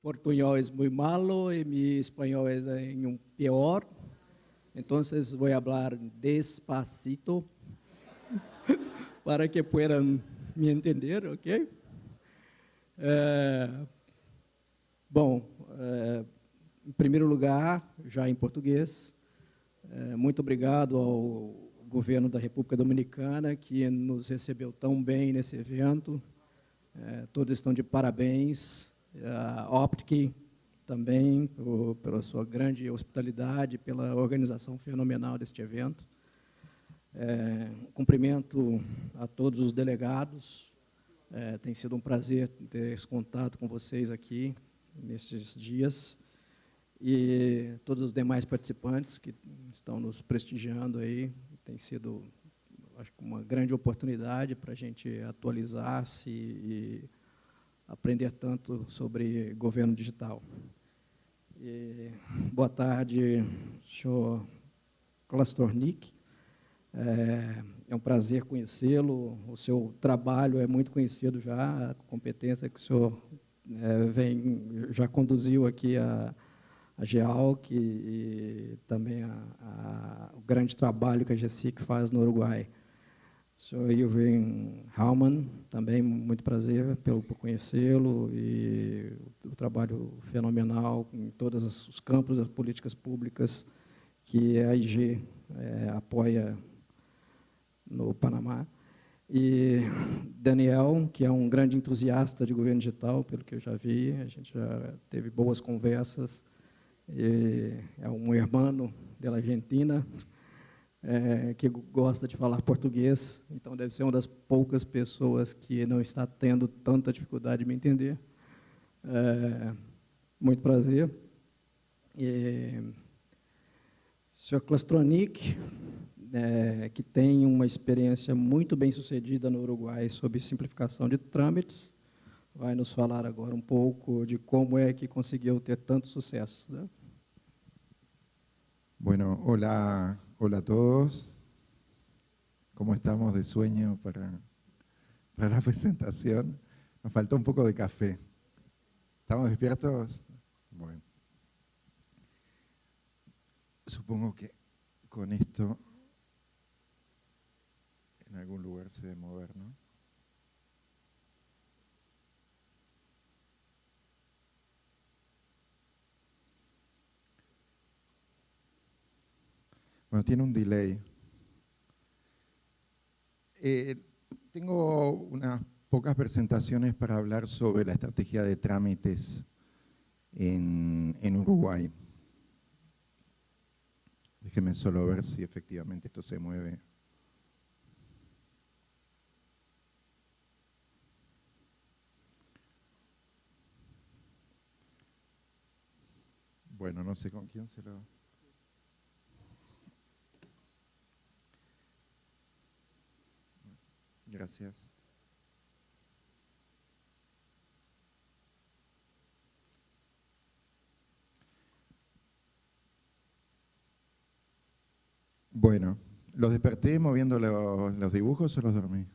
Portuñol es muy malo y mi español es peor, entonces voy a hablar despacito para que puedan me entender, ¿ok? Bom, em primeiro lugar, já em português, muito obrigado ao governo da República Dominicana que nos recebeu tão bem nesse evento. Todos estão de parabéns. A Optic também, pela sua grande hospitalidade, pela organização fenomenal deste evento. Cumprimento a todos os delegados. Tem sido um prazer ter esse contato com vocês aqui nesses dias. E todos os demais participantes que estão nos prestigiando aí. Tem sido, acho que, uma grande oportunidade para a gente atualizar-se e aprender tanto sobre governo digital. Boa tarde, senhor Klastornik. É um prazer conhecê-lo. O seu trabalho é muito conhecido já, a competência que o senhor já conduziu aqui a GEALC e também o grande trabalho que a GESIC faz no Uruguai. Sou Irving Hallman, também muito prazer por conhecê-lo e o trabalho fenomenal em todos os campos das políticas públicas que a IG apoia no Panamá. E Daniel, que é um grande entusiasta de governo digital, pelo que eu já vi, a gente já teve boas conversas, é um irmão da Argentina, que gosta de falar português, então deve ser uma das poucas pessoas que não está tendo tanta dificuldade de me entender. Muito prazer. Sr. Klastornik, que tem uma experiência muito bem-sucedida no Uruguai sobre simplificação de trâmites, vai nos falar agora um pouco de como é que conseguiu ter tanto sucesso, né? Bueno, hola a todos. ¿Cómo estamos de sueño para la presentación? Nos faltó un poco de café. ¿Estamos despiertos? Bueno. Supongo que con esto en algún lugar se debe mover, ¿no? Bueno, tiene un delay. Tengo unas pocas presentaciones para hablar sobre la estrategia de trámites en Uruguay. Déjenme solo ver si efectivamente esto se mueve. Bueno, no sé con quién se lo... Gracias. Bueno, ¿los desperté moviendo los dibujos o los dormí?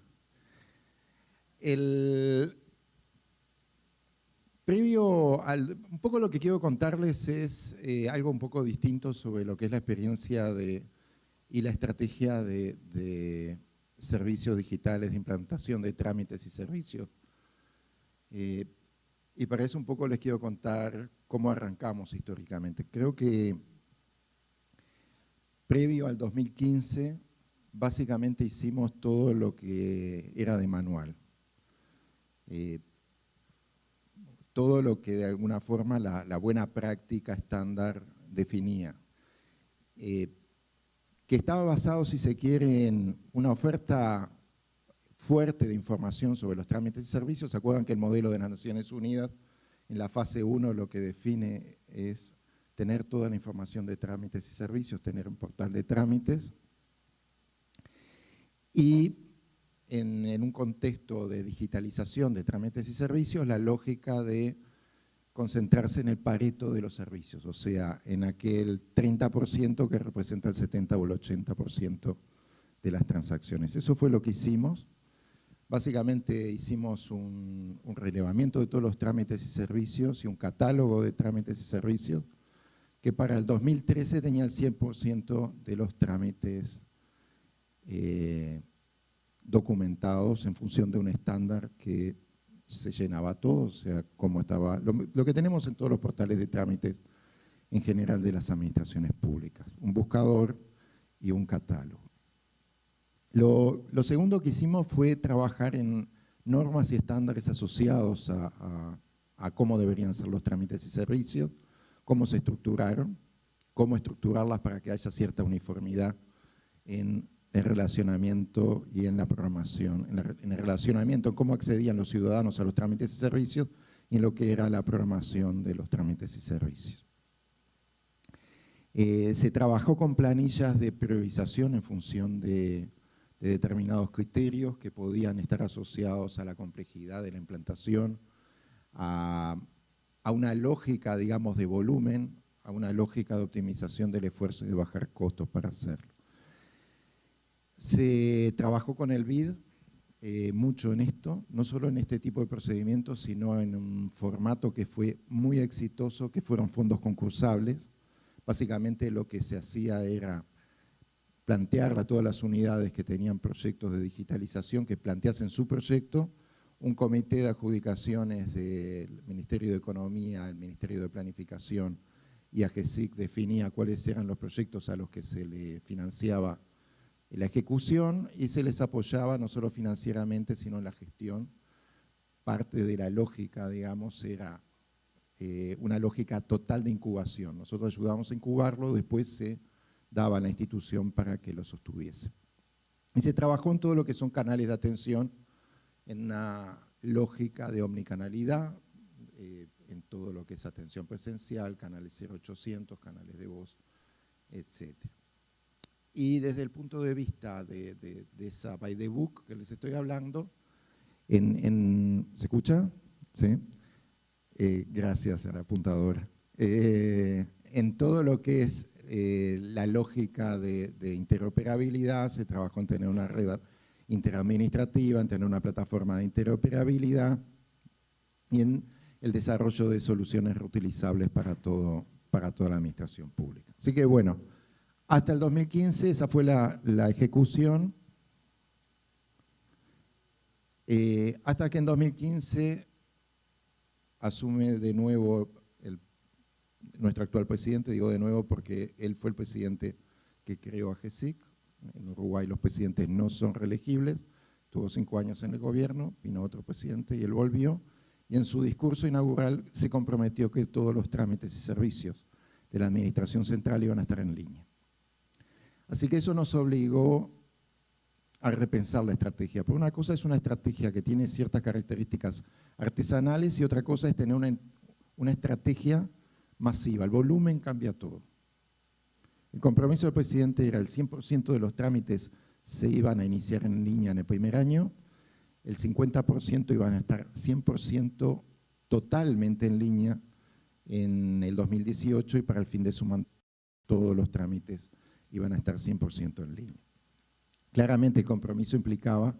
Un poco lo que quiero contarles es algo un poco distinto sobre lo que es la experiencia y la estrategia de servicios digitales, de implantación de trámites y servicios. Y para eso un poco les quiero contar cómo arrancamos históricamente. Creo que previo al 2015, básicamente hicimos todo lo que era de manual. Todo lo que de alguna forma la buena práctica estándar definía. Que estaba basado, si se quiere, en una oferta fuerte de información sobre los trámites y servicios. ¿Se acuerdan que el modelo de las Naciones Unidas, en la fase 1, lo que define es tener toda la información de trámites y servicios, tener un portal de trámites? Y en un contexto de digitalización de trámites y servicios, la lógica de concentrarse en el Pareto de los servicios, o sea, en aquel 30% que representa el 70 o el 80% de las transacciones. Eso fue lo que hicimos. Básicamente hicimos un relevamiento de todos los trámites y servicios y un catálogo de trámites y servicios que para el 2013 tenía el 100% de los trámites documentados en función de un estándar que se llenaba todo, o sea, como estaba, lo que tenemos en todos los portales de trámites en general de las administraciones públicas, un buscador y un catálogo. Lo segundo que hicimos fue trabajar en normas y estándares asociados a cómo deberían ser los trámites y servicios, cómo se estructuraron, cómo estructurarlas para que haya cierta uniformidad en el relacionamiento y en la programación, en el relacionamiento, en cómo accedían los ciudadanos a los trámites y servicios y en lo que era la programación de los trámites y servicios. Se trabajó con planillas de priorización en función de determinados criterios que podían estar asociados a la complejidad de la implantación, a una lógica, digamos, de volumen, a una lógica de optimización del esfuerzo y de bajar costos para hacerlo. Se trabajó con el BID mucho en esto, no solo en este tipo de procedimientos, sino en un formato que fue muy exitoso, que fueron fondos concursables. Básicamente lo que se hacía era plantear a todas las unidades que tenían proyectos de digitalización que planteasen su proyecto, un comité de adjudicaciones del Ministerio de Economía, el Ministerio de Planificación y AGESIC definía cuáles eran los proyectos a los que se le financiaba la ejecución y se les apoyaba no solo financieramente, sino en la gestión. Parte de la lógica, digamos, era una lógica total de incubación. Nosotros ayudamos a incubarlo, después se daba a la institución para que lo sostuviese. Y se trabajó en todo lo que son canales de atención, en una lógica de omnicanalidad, en todo lo que es atención presencial, canales 0800, canales de voz, etc. Y desde el punto de vista de esa by the book que les estoy hablando, ¿se escucha? ¿Sí? Gracias a la apuntadora. En todo lo que es la lógica de interoperabilidad, se trabajó en tener una red interadministrativa, en tener una plataforma de interoperabilidad y en el desarrollo de soluciones reutilizables para toda la administración pública. Así que bueno, hasta el 2015 esa fue la ejecución, hasta que en 2015 asume de nuevo nuestro actual presidente, digo de nuevo porque él fue el presidente que creó a AGESIC. En Uruguay los presidentes no son reelegibles, tuvo 5 años en el gobierno, vino otro presidente y él volvió, y en su discurso inaugural se comprometió que todos los trámites y servicios de la administración central iban a estar en línea. Así que eso nos obligó a repensar la estrategia, porque una cosa es una estrategia que tiene ciertas características artesanales y otra cosa es tener una estrategia masiva. El volumen cambia todo. El compromiso del presidente era el 100% de los trámites se iban a iniciar en línea en el primer año, el 50% iban a estar 100% totalmente en línea en el 2018 y para el fin de su mandato todos los trámites iban a estar 100% en línea. Claramente el compromiso implicaba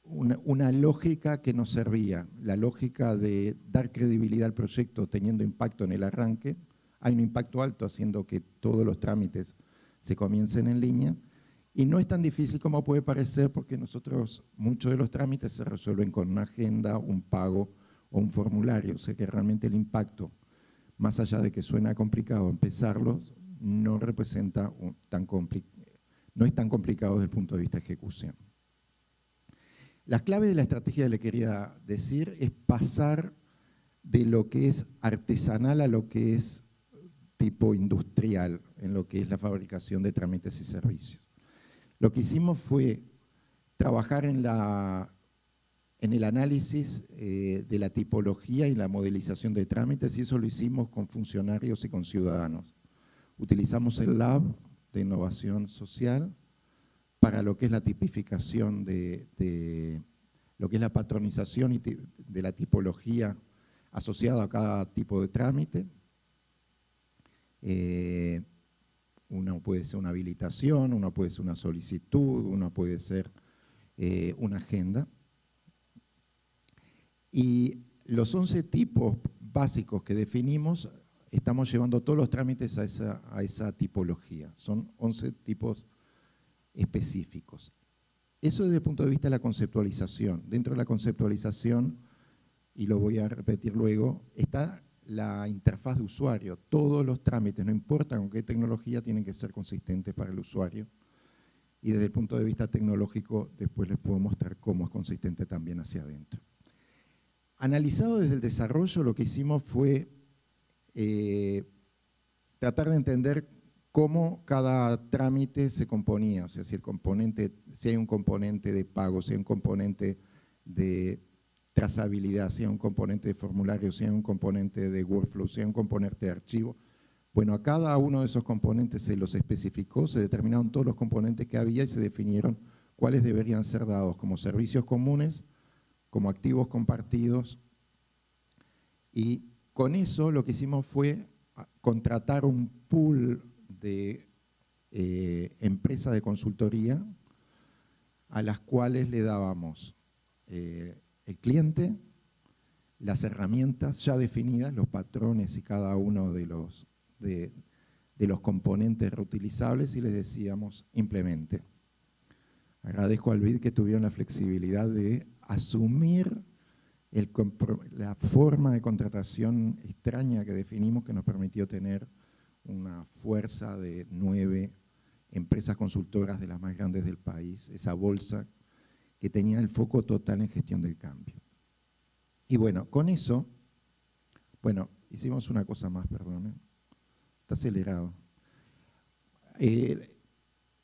una lógica que nos servía, la lógica de dar credibilidad al proyecto teniendo impacto en el arranque. Hay un impacto alto haciendo que todos los trámites se comiencen en línea y no es tan difícil como puede parecer porque muchos de los trámites se resuelven con una agenda, un pago o un formulario, o sea que realmente el impacto, más allá de que suena complicado empezarlos, no representa no es tan complicado desde el punto de vista de ejecución. La clave de la estrategia que le quería decir es pasar de lo que es artesanal a lo que es tipo industrial, en lo que es la fabricación de trámites y servicios. Lo que hicimos fue trabajar en el análisis de la tipología y la modelización de trámites y eso lo hicimos con funcionarios y con ciudadanos. Utilizamos el Lab de Innovación Social para lo que es la tipificación de lo que es la patronización de la tipología asociada a cada tipo de trámite. Uno puede ser una habilitación, uno puede ser una solicitud, uno puede ser una agenda. Y los 11 tipos básicos que definimos, estamos llevando todos los trámites a esa tipología. Son 11 tipos específicos. Eso desde el punto de vista de la conceptualización. Dentro de la conceptualización, y lo voy a repetir luego, está la interfaz de usuario. Todos los trámites, no importa con qué tecnología, tienen que ser consistentes para el usuario. Y desde el punto de vista tecnológico, después les puedo mostrar cómo es consistente también hacia adentro. Analizado desde el desarrollo, lo que hicimos fue tratar de entender cómo cada trámite se componía, o sea, si hay un componente de pago, si hay un componente de trazabilidad, si hay un componente de formulario, si hay un componente de workflow, si hay un componente de archivo. Bueno, a cada uno de esos componentes se los especificó, se determinaron todos los componentes que había y se definieron cuáles deberían ser dados como servicios comunes, como activos compartidos. Y con eso lo que hicimos fue contratar un pool de empresas de consultoría a las cuales le dábamos el cliente, las herramientas ya definidas, los patrones y cada uno de los componentes reutilizables y les decíamos implemente. Agradezco al BID que tuvieron la flexibilidad de asumir la forma de contratación extraña que definimos que nos permitió tener una fuerza de 9 empresas consultoras de las más grandes del país, esa bolsa que tenía el foco total en gestión del cambio. Y bueno, con eso, bueno, hicimos una cosa más, perdón, está acelerado.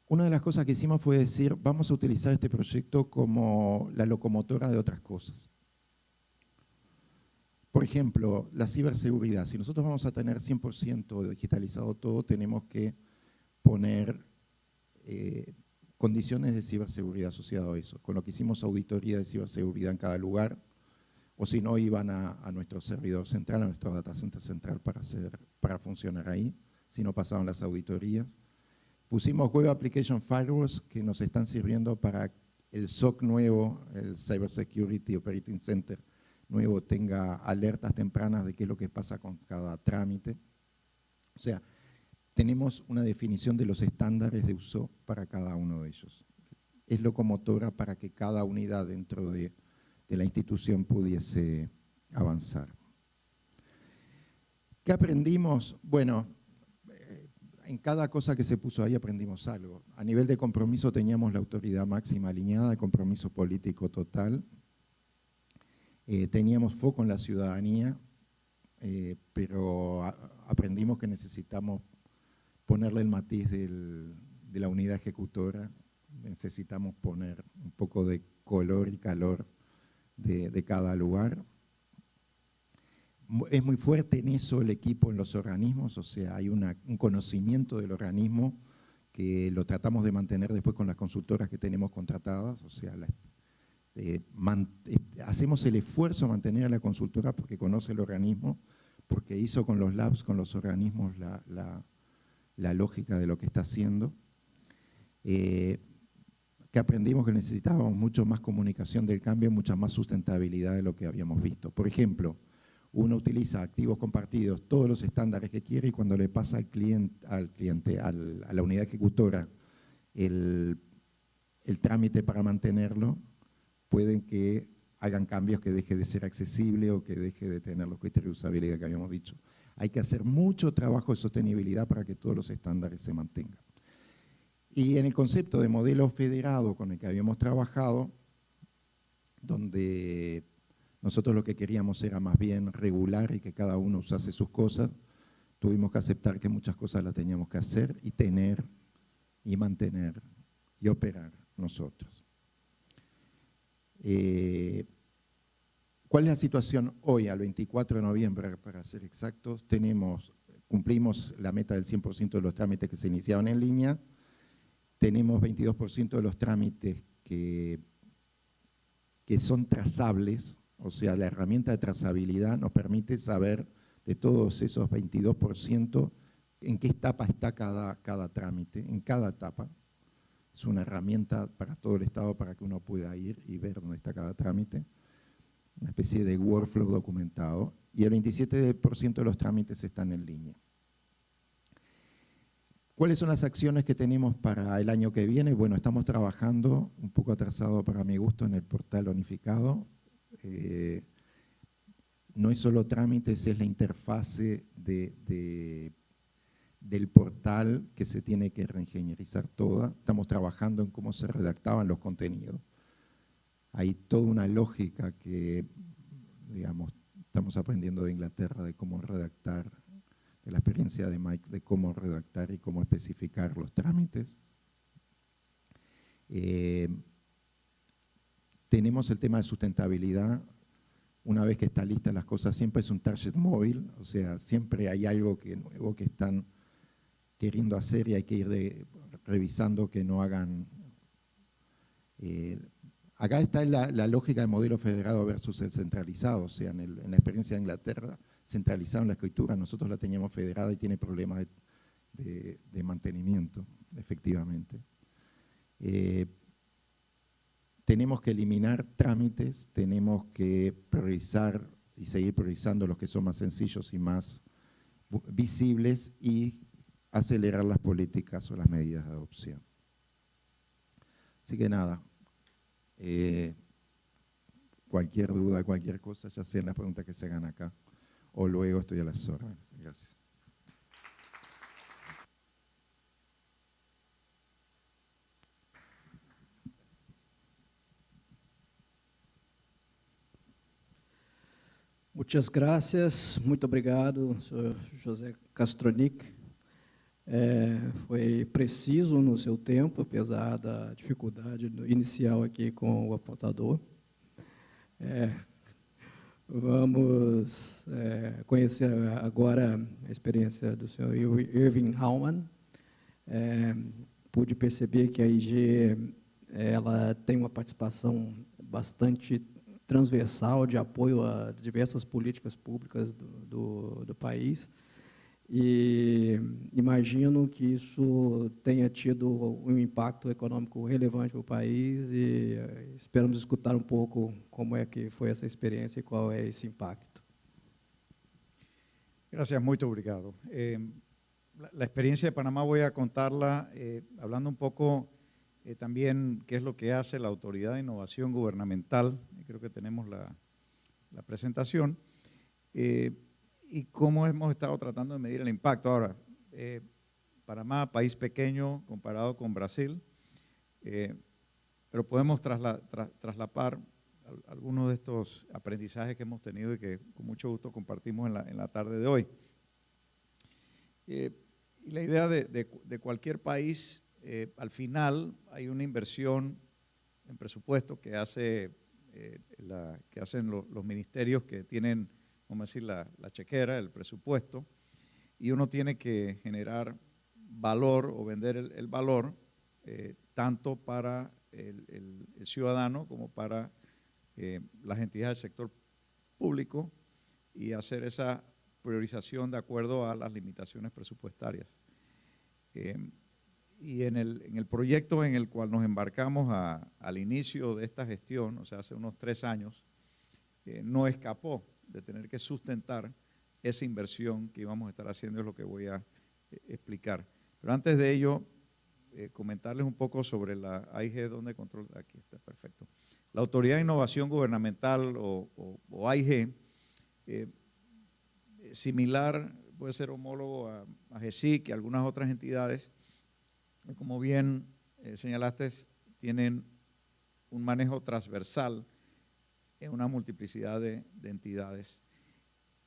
Una de las cosas que hicimos fue decir, vamos a utilizar este proyecto como la locomotora de otras cosas. Por ejemplo, la ciberseguridad. Si nosotros vamos a tener 100% digitalizado todo, tenemos que poner condiciones de ciberseguridad asociadas a eso. Con lo que hicimos auditoría de ciberseguridad en cada lugar, o si no, iban a nuestro servidor central, a nuestro data center central para funcionar ahí, si no pasaban las auditorías. Pusimos Web Application Firewalls que nos están sirviendo para el SOC nuevo, el Cyber Security Operating Center nuevo, tenga alertas tempranas de qué es lo que pasa con cada trámite. O sea, tenemos una definición de los estándares de uso para cada uno de ellos. Es locomotora para que cada unidad dentro de la institución pudiese avanzar. ¿Qué aprendimos? Bueno, en cada cosa que se puso ahí aprendimos algo. A nivel de compromiso teníamos la autoridad máxima alineada, de compromiso político total. Teníamos foco en la ciudadanía, pero aprendimos que necesitamos ponerle el matiz de la unidad ejecutora, necesitamos poner un poco de color y calor de cada lugar. Es muy fuerte en eso el equipo en los organismos, o sea, hay un conocimiento del organismo que lo tratamos de mantener después con las consultoras que tenemos contratadas, o sea, hacemos el esfuerzo de mantener a la consultora porque conoce el organismo, porque hizo con los labs, con los organismos, la lógica de lo que está haciendo. Que aprendimos que necesitábamos mucho más comunicación del cambio, mucha más sustentabilidad de lo que habíamos visto. Por ejemplo, uno utiliza activos compartidos, todos los estándares que quiere, y cuando le pasa a la unidad ejecutora el trámite para mantenerlo, pueden que hagan cambios que deje de ser accesible o que deje de tener los criterios de usabilidad que habíamos dicho. Hay que hacer mucho trabajo de sostenibilidad para que todos los estándares se mantengan. Y en el concepto de modelo federado con el que habíamos trabajado, donde nosotros lo que queríamos era más bien regular y que cada uno usase sus cosas, tuvimos que aceptar que muchas cosas las teníamos que hacer y tener y mantener y operar nosotros. ¿Cuál es la situación hoy, al 24 de noviembre, para ser exactos? Cumplimos la meta del 100% de los trámites que se iniciaban en línea, tenemos 22% de los trámites que son trazables, o sea, la herramienta de trazabilidad nos permite saber de todos esos 22% en qué etapa está cada trámite, en cada etapa. Es una herramienta para todo el Estado para que uno pueda ir y ver dónde está cada trámite, una especie de workflow documentado, y el 27% de los trámites están en línea. ¿Cuáles son las acciones que tenemos para el año que viene? Bueno, estamos trabajando, un poco atrasado para mi gusto, en el portal unificado. No es solo trámites, es la interfase del portal que se tiene que reingenierizar toda. Estamos trabajando en cómo se redactaban los contenidos. Hay toda una lógica que, digamos, estamos aprendiendo de Inglaterra de cómo redactar, de la experiencia de Mike, de cómo redactar y cómo especificar los trámites. Tenemos el tema de sustentabilidad. Una vez que está lista las cosas, siempre es un target móvil, o sea, siempre hay algo nuevo que están queriendo hacer y hay que ir revisando que no hagan. Acá está la lógica del modelo federado versus el centralizado, o sea, en la experiencia de Inglaterra, centralizaron la escritura, nosotros la teníamos federada y tiene problemas de mantenimiento, efectivamente. Tenemos que eliminar trámites, tenemos que priorizar y seguir priorizando los que son más sencillos y más visibles y acelerar las políticas o las medidas de adopción. Así que nada, cualquier duda, cualquier cosa, ya sean las preguntas que se hagan acá o luego estoy a las órdenes. Gracias. Muchas gracias, muito obrigado, senhor José Castronic. Foi preciso no seu tempo, apesar da dificuldade inicial aqui com o apontador. Vamos conhecer agora a experiência do senhor Irving Hallman. Pude perceber que a IG ela tem uma participação bastante transversal de apoio a diversas políticas públicas do país, e imagino que isso tenha tido um impacto econômico relevante para o país, e esperamos escutar um pouco como é que foi essa experiência e qual é esse impacto. Gracias, muito obrigado. La experiencia de Panamá voy a contarla hablando un poco también qué es lo que hace la Autoridad de Innovación Gubernamental, y creo que tenemos la presentación, y cómo hemos estado tratando de medir el impacto. Ahora, Panamá, país pequeño comparado con Brasil, pero podemos traslapar algunos de estos aprendizajes que hemos tenido y que con mucho gusto compartimos en la tarde de hoy. Y la idea de cualquier país, al final hay una inversión en presupuesto que hacen los ministerios que tienen, vamos a decir, la chequera, el presupuesto, y uno tiene que generar valor o vender el valor tanto para el ciudadano como para las entidades del sector público, y hacer esa priorización de acuerdo a las limitaciones presupuestarias. Y en el proyecto en el cual nos embarcamos al inicio de esta gestión, o sea, hace unos 3 años, no escapó de tener que sustentar esa inversión que íbamos a estar haciendo, es lo que voy a explicar. Pero antes de ello, comentarles un poco sobre la AIG, donde control, aquí está, perfecto. La Autoridad de Innovación Gubernamental o AIG, similar, puede ser homólogo a GESIC y algunas otras entidades, como bien señalaste, tienen un manejo transversal en una multiplicidad de entidades.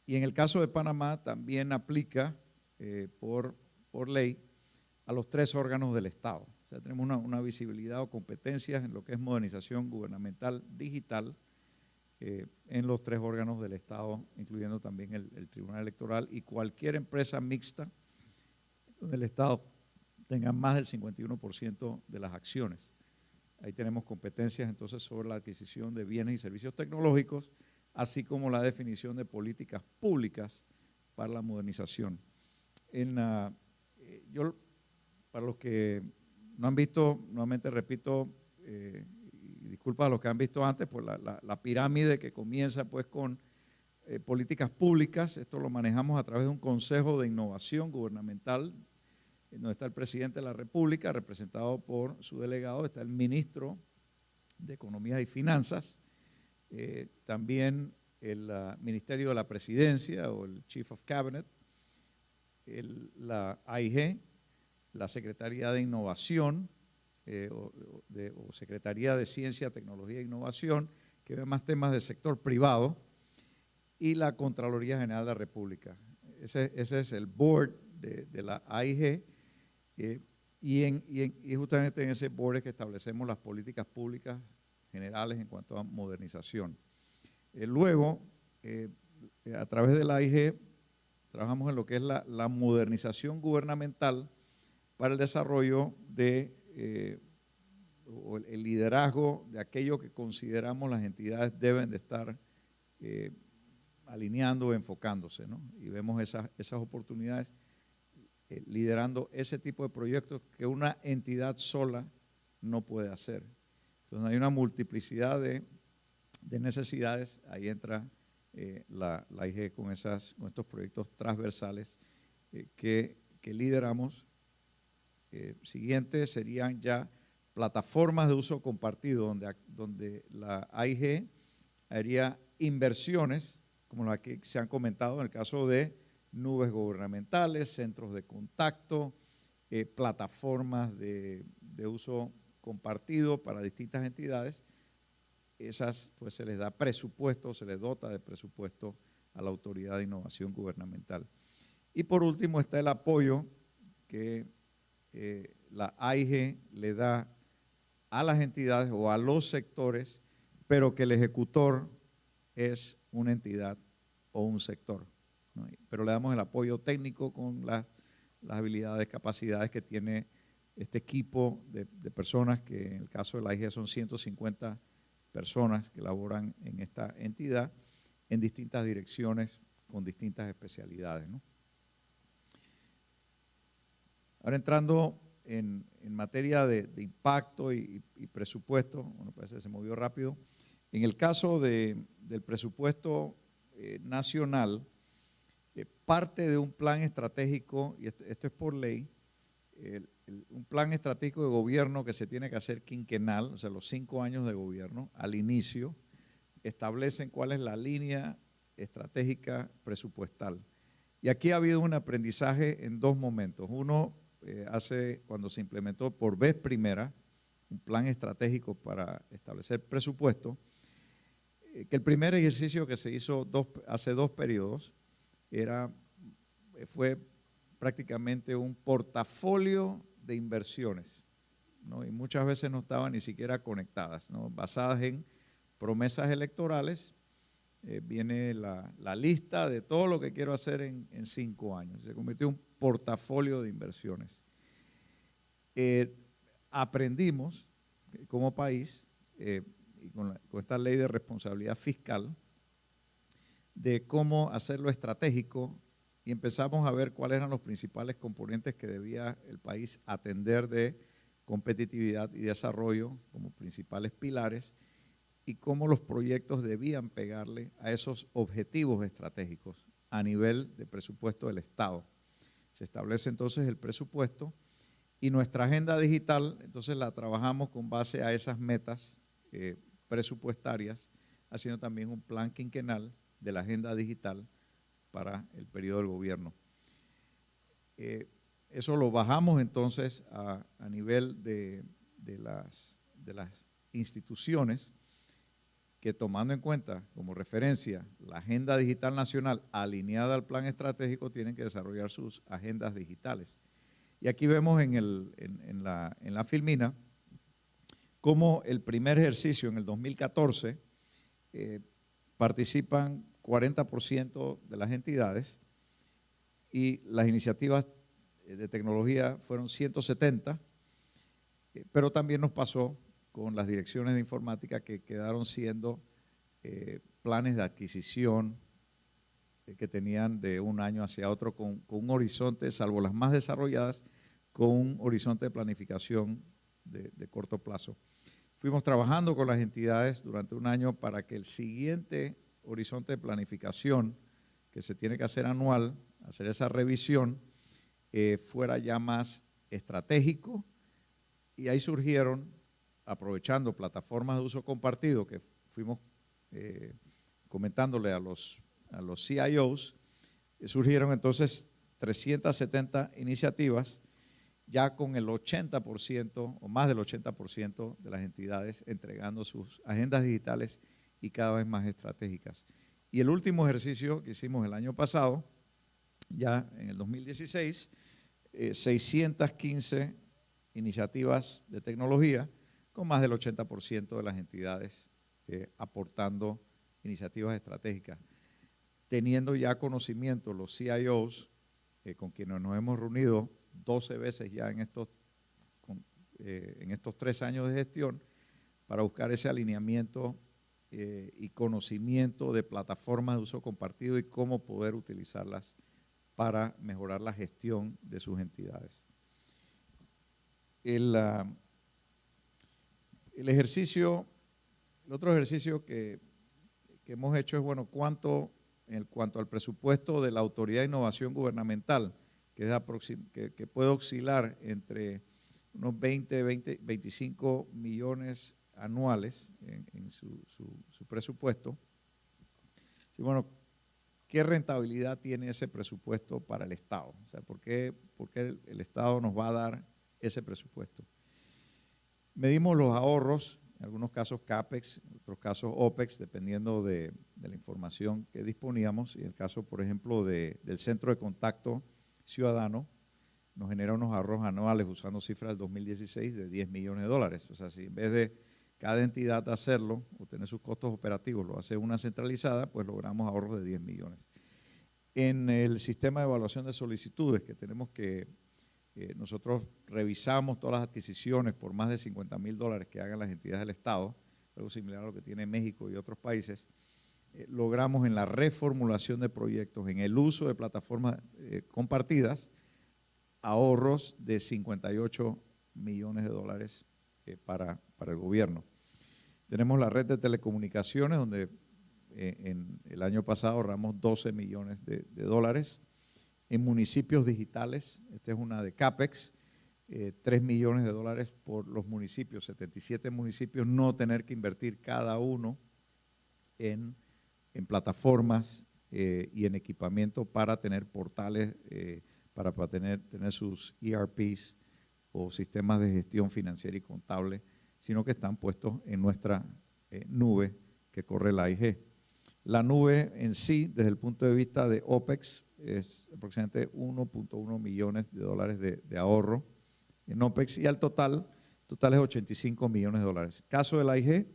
Y en el caso de Panamá también aplica por ley a los 3 órganos del Estado. O sea, tenemos una visibilidad o competencias en lo que es modernización gubernamental digital en los 3 órganos del Estado, incluyendo también el Tribunal Electoral y cualquier empresa mixta donde el Estado tenga más del 51% de las acciones. Ahí tenemos competencias entonces sobre la adquisición de bienes y servicios tecnológicos, así como la definición de políticas públicas para la modernización. Para los que no han visto, nuevamente repito, y disculpa a los que han visto antes, pues la pirámide que comienza pues con políticas públicas. Esto lo manejamos a través de un consejo de innovación gubernamental, donde está el presidente de la República, representado por su delegado, está el ministro de Economía y Finanzas, también el Ministerio de la Presidencia o el Chief of Cabinet, la AIG, la Secretaría de Innovación o Secretaría de Ciencia, Tecnología e Innovación, que ve más temas del sector privado, y la Contraloría General de la República. Ese es el board de la AIG, y justamente en ese board es que establecemos las políticas públicas generales en cuanto a modernización. Luego, a través de la AIG, trabajamos en lo que es la modernización gubernamental para el desarrollo o el liderazgo de aquello que consideramos las entidades deben de estar alineando o enfocándose, ¿no? Y vemos esas oportunidades liderando ese tipo de proyectos que una entidad sola no puede hacer. Entonces hay una multiplicidad de necesidades, ahí entra la AIG con estos proyectos transversales que lideramos. Siguiente serían ya plataformas de uso compartido, donde la AIG haría inversiones, como las que se han comentado en el caso de nubes gubernamentales, centros de contacto, plataformas de uso compartido para distintas entidades. Esas pues se les da presupuesto, se les dota de presupuesto a la Autoridad de Innovación Gubernamental. Y por último está el apoyo que la AIG le da a las entidades o a los sectores, pero que el ejecutor es una entidad o un sector, ¿no? Pero le damos el apoyo técnico con las habilidades, capacidades que tiene este equipo de personas, que en el caso de la AIG son 150 personas que laboran en esta entidad en distintas direcciones con distintas especialidades, ¿no? Ahora entrando en materia de impacto y presupuesto, bueno, parece que se movió rápido. En el caso del presupuesto nacional, parte de un plan estratégico, y esto es por ley, un plan estratégico de gobierno que se tiene que hacer quinquenal, o sea, los 5 años de gobierno, al inicio, establecen cuál es la línea estratégica presupuestal. Y aquí ha habido un aprendizaje en 2 momentos. Uno, cuando se implementó por vez primera un plan estratégico para establecer presupuesto, que el primer ejercicio que se hizo hace 2 periodos fue prácticamente un portafolio de inversiones, ¿no? Y muchas veces no estaban ni siquiera conectadas, ¿no? Basadas en promesas electorales. Viene la lista de todo lo que quiero hacer en 5 años. Se convirtió en un portafolio de inversiones. Aprendimos como país, y con esta ley de responsabilidad fiscal, de cómo hacerlo estratégico, y empezamos a ver cuáles eran los principales componentes que debía el país atender de competitividad y desarrollo como principales pilares, y cómo los proyectos debían pegarle a esos objetivos estratégicos a nivel de presupuesto del Estado. Se establece entonces el presupuesto y nuestra agenda digital, entonces la trabajamos con base a esas metas presupuestarias, haciendo también un plan quinquenal de la agenda digital para el periodo del gobierno. Eso lo bajamos entonces a nivel de las instituciones, que tomando en cuenta como referencia la agenda digital nacional alineada al plan estratégico, tienen que desarrollar sus agendas digitales. Y aquí vemos en la filmina cómo el primer ejercicio en el 2014 participan 40% de las entidades y las iniciativas de tecnología fueron 170, pero también nos pasó con las direcciones de informática que quedaron siendo planes de adquisición que tenían de un año hacia otro con un horizonte, salvo las más desarrolladas, con un horizonte de planificación de corto plazo. Fuimos trabajando con las entidades durante un año para que el siguiente horizonte de planificación, que se tiene que hacer anual, hacer esa revisión, fuera ya más estratégico, y ahí surgieron, aprovechando plataformas de uso compartido que fuimos comentándole a los CIOs, surgieron entonces 370 iniciativas, ya con el 80% o más del 80% de las entidades entregando sus agendas digitales y cada vez más estratégicas. Y el último ejercicio que hicimos el año pasado, ya en el 2016, 615 iniciativas de tecnología con más del 80% de las entidades aportando iniciativas estratégicas. Teniendo ya conocimiento los CIOs, con quienes nos hemos reunido 12 veces ya en estos 3 años de gestión, para buscar ese alineamiento y conocimiento de plataformas de uso compartido y cómo poder utilizarlas para mejorar la gestión de sus entidades. El otro ejercicio que hemos hecho es, bueno, en cuanto al presupuesto de la Autoridad de Innovación Gubernamental, que puede oscilar entre unos 25 millones anuales en su presupuesto. Sí, bueno, ¿qué rentabilidad tiene ese presupuesto para el Estado? O sea, ¿por qué el Estado nos va a dar ese presupuesto? Medimos los ahorros, en algunos casos CAPEX, en otros casos OPEX, dependiendo de la información que disponíamos. Y en el caso, por ejemplo, del Centro de Contacto Ciudadano, nos genera unos ahorros anuales, usando cifras del 2016, de $10 millones. O sea, si en vez de cada entidad hacerlo o tener sus costos operativos, lo hace una centralizada, pues logramos ahorros de 10 millones. En el sistema de evaluación de solicitudes que tenemos nosotros revisamos todas las adquisiciones por más de $50,000 que hagan las entidades del Estado, algo similar a lo que tiene México y otros países. Logramos en la reformulación de proyectos, en el uso de plataformas compartidas, ahorros de $58 millones para el gobierno. Tenemos la red de telecomunicaciones, donde en el año pasado ahorramos $12 millones. En municipios digitales, esta es una de CAPEX, $3 millones por los municipios, 77 municipios, no tener que invertir cada uno en plataformas y en equipamiento para tener portales, para tener sus ERPs o sistemas de gestión financiera y contable, sino que están puestos en nuestra nube que corre la AIG. La nube en sí, desde el punto de vista de OPEX, es aproximadamente $1.1 millones de ahorro en OPEX, y al total es $85 millones. Caso de la AIG,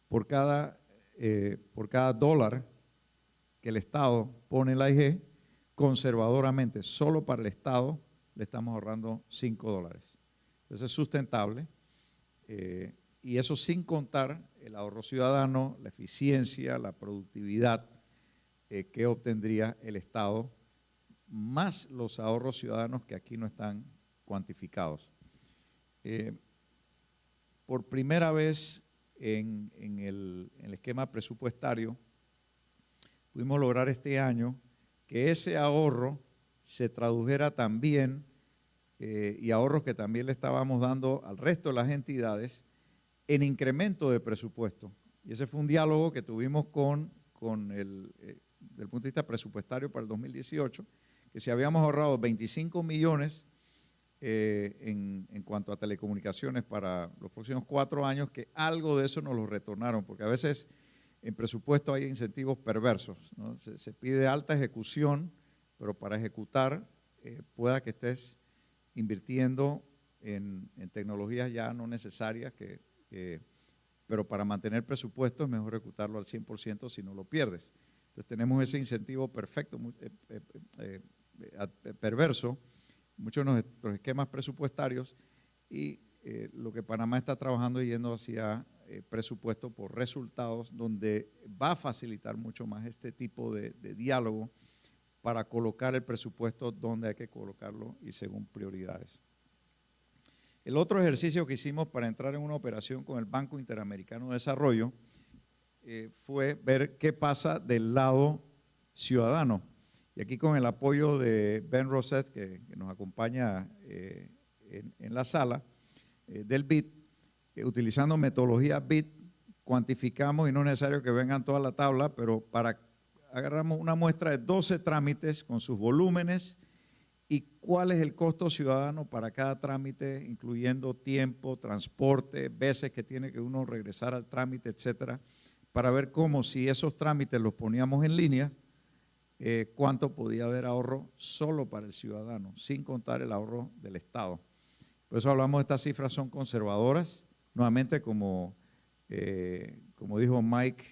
por cada dólar que el Estado pone en la AIG, conservadoramente, solo para el Estado, le estamos ahorrando $5. Entonces es sustentable, y eso sin contar el ahorro ciudadano, la eficiencia, la productividad que obtendría el Estado, más los ahorros ciudadanos que aquí no están cuantificados. Por primera vez en el esquema presupuestario, pudimos lograr este año que ese ahorro se tradujera también, y ahorros que también le estábamos dando al resto de las entidades, en incremento de presupuesto. Y ese fue un diálogo que tuvimos desde el punto de vista presupuestario para el 2018, que si habíamos ahorrado 25 millones en cuanto a telecomunicaciones para los próximos 4 años, que algo de eso nos lo retornaron, porque a veces en presupuesto hay incentivos perversos, ¿no? Se pide alta ejecución, pero para ejecutar pueda que estés invirtiendo en tecnologías ya no necesarias, pero para mantener presupuesto es mejor ejecutarlo al 100% si no lo pierdes. Entonces tenemos ese incentivo perfecto, perverso, muchos de nuestros esquemas presupuestarios, y lo que Panamá está trabajando y yendo hacia presupuesto por resultados, donde va a facilitar mucho más este tipo de diálogo para colocar el presupuesto donde hay que colocarlo y según prioridades. El otro ejercicio que hicimos para entrar en una operación con el Banco Interamericano de Desarrollo fue ver qué pasa del lado ciudadano. Y aquí con el apoyo de Ben Rosset, que nos acompaña en la sala del BID, utilizando metodología BID, cuantificamos, y no es necesario que vengan toda la tabla, pero agarramos una muestra de 12 trámites con sus volúmenes y cuál es el costo ciudadano para cada trámite, incluyendo tiempo, transporte, veces que tiene que uno regresar al trámite, etcétera, para ver cómo, si esos trámites los poníamos en línea, cuánto podía haber ahorro solo para el ciudadano, sin contar el ahorro del Estado. Por eso hablamos de estas cifras, son conservadoras. Nuevamente, como dijo Mike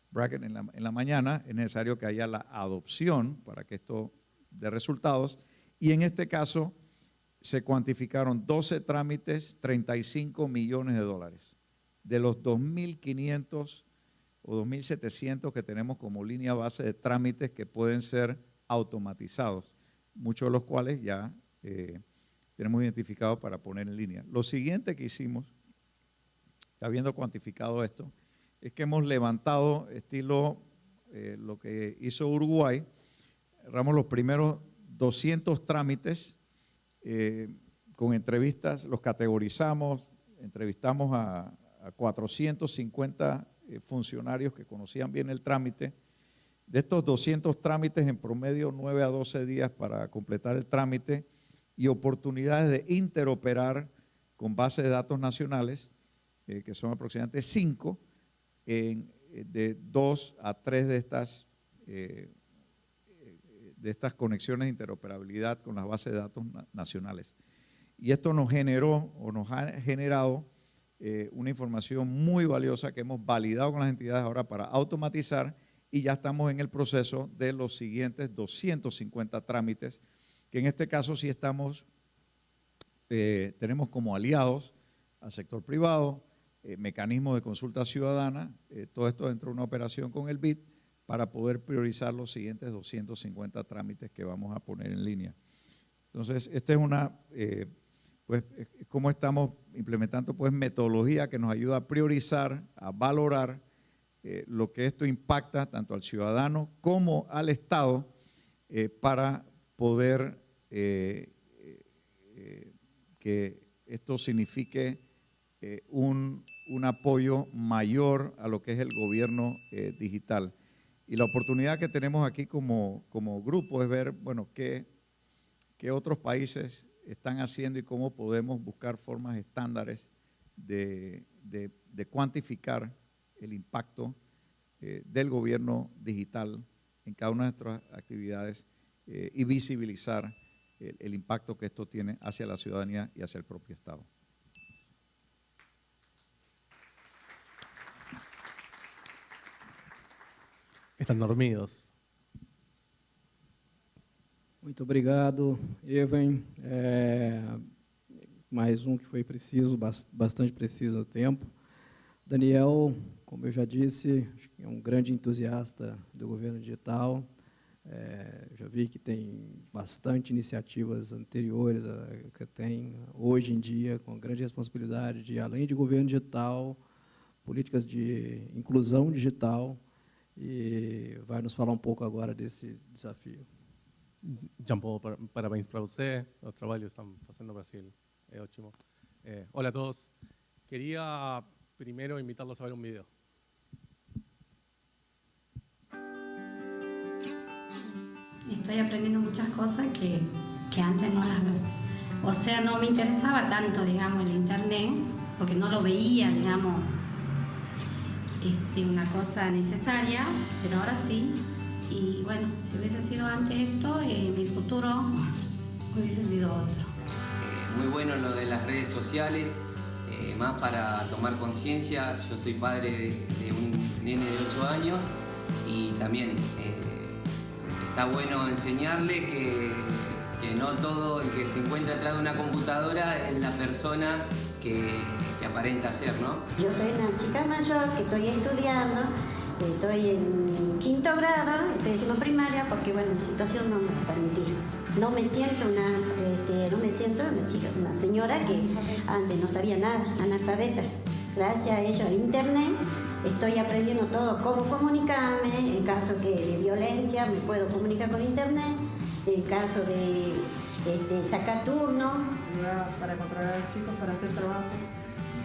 Brackett en la mañana, es necesario que haya la adopción para que esto dé resultados. Y en este caso se cuantificaron 12 trámites, 35 millones de dólares. De los 2.500 o 2.700 que tenemos como línea base de trámites que pueden ser automatizados, muchos de los cuales ya tenemos identificados para poner en línea. Lo siguiente que hicimos, habiendo cuantificado esto, es que hemos levantado, estilo lo que hizo Uruguay, agarramos los primeros 200 trámites con entrevistas, los categorizamos, entrevistamos a 450 funcionarios que conocían bien el trámite. De estos 200 trámites, en promedio 9 a 12 días para completar el trámite y oportunidades de interoperar con bases de datos nacionales, que son aproximadamente 5, de 2 a 3 de estas conexiones de interoperabilidad con las bases de datos nacionales. Y esto nos generó o nos ha generado una información muy valiosa que hemos validado con las entidades ahora para automatizar, y ya estamos en el proceso de los siguientes 250 trámites, que en este caso sí tenemos como aliados al sector privado, mecanismos de consulta ciudadana, todo esto dentro de una operación con el BID para poder priorizar los siguientes 250 trámites que vamos a poner en línea. Entonces, esta es una, pues, cómo estamos implementando pues metodología que nos ayuda a priorizar, a valorar lo que esto impacta tanto al ciudadano como al Estado para poder que esto signifique un apoyo mayor a lo que es el gobierno digital. Y la oportunidad que tenemos aquí como grupo es ver, bueno, qué otros países están haciendo y cómo podemos buscar formas estándares de cuantificar el impacto del gobierno digital en cada una de nuestras actividades y visibilizar el impacto que esto tiene hacia la ciudadanía y hacia el propio Estado. Están dormidos. Muito obrigado, Evan. Mais que foi preciso, bastante preciso a tempo. Daniel, como eu já disse, é um grande entusiasta do governo digital. Já vi que tem bastante iniciativas anteriores que tem hoje em dia, com grande responsabilidade de, além de governo digital, políticas de inclusão digital, e vai nos falar pouco agora desse desafio. Jean Paul, parabéns para você, o trabalho que estão fazendo no Brasil é ótimo. Hola a todos, quería primero invitarlos a ver un video. Estoy aprendiendo muchas cosas que antes no las, o sea, no me interesaba tanto, digamos, el internet, porque no lo veía, digamos, una cosa necesaria, pero ahora sí. Y bueno, si hubiese sido antes esto, mi futuro hubiese sido otro. Muy bueno lo de las redes sociales, más para tomar conciencia. Yo soy padre de un nene de 8 años y también está bueno enseñarle que no todo el que se encuentra atrás de una computadora es la persona que aparenta ser, ¿no? Yo soy una chica mayor que estoy estudiando Estoy en 5º grado, estoy haciendo primaria porque, bueno, mi situación no me va a permitir. No me siento una chica, una señora que antes no sabía nada, analfabeta. Gracias a ello, al internet, estoy aprendiendo todo, cómo comunicarme, en caso de violencia me puedo comunicar con internet, en caso de sacar turno. Para controlar a los chicos, para hacer trabajo,